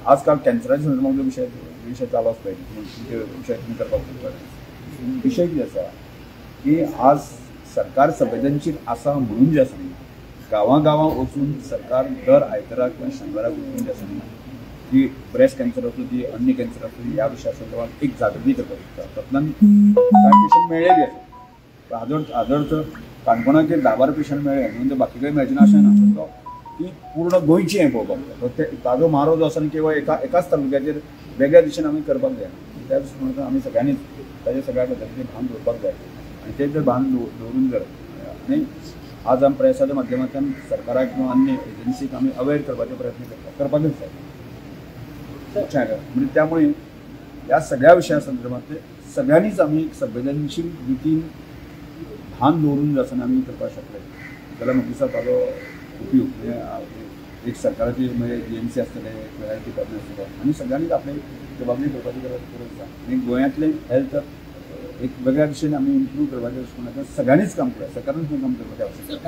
आजकाल कॅन्सराच्या संदर्भातलो विषय चालू आसता पळय विषय करपाक विषय कितें आसा की आज सरकार संवेदनशील आसा म्हणून जे आसा न्ही गांवां वचून सरकार दर आयताराक किंवा शेनवाराक वचून जे आसा न्ही की ब्रेस्ट कॅन्सर असो ती अन्य कॅन्सर असो ह्या विशया संदर्भात एक जागृती करपाक शकता तातूंतल्यान कांय पेशंट मेळ्ळे बी आसात आदर्थ काणकोणाक एक 10-12 पेशंट मेळ्ळे म्हणून ते बाकी काही मेळचें ना अशें ना ती पूर्ण गोंयची हें पळोवपाक जाय ताजो मारो जो आसा न्ही केवळ एकाच तालुक्याचेर वेगळ्या दिशेन आमी करपाक जाय त्या दृश्टीन आमी सगळ्यांनीच ताच्या सगळ्या गजालीचेर भान दवरपाक जाय आनी तें जर भान दवरून जर आनी आज आमी प्रेसाच्या माध्यमांतल्यान सरकाराक किंवा अन्य एजन्सीक आमी अवेअर करपाचे प्रयत्न करपाकच जाय म्हणजे त्यामुळे या सगळ्या विषया संदर्भात सगळ्यांनीच आमी संवेदनशील रितीन भान दवरून जे आसा आमी करपाक शकले जाल्यार म्हाका दिसता ताजो उपयोग म्हणजे एक सरकाराची म्हणजे एजन्सी आसतले किंवा हेल्थ डिपार्टमेंट आसतलो आनी सगळ्यांनीच आपली जबाबदारी करपाची गरज आसा आनी गोंयांतले हेल्थ एक वेगळ्या दिशेन आमी इम्प्रूव करपाचें सगळ्यांनीच काम करता सरकारान काम करपाचें आवश्यक